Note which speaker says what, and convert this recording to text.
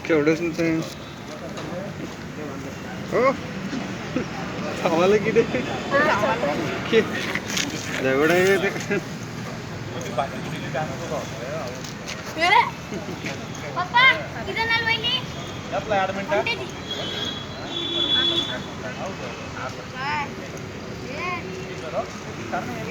Speaker 1: केवढंच नव्हतं हो आम्हाला किती एवढं आहे ते
Speaker 2: पप्पा किती नाल वहिनी
Speaker 3: आपला 8 मिनिटं
Speaker 2: बाय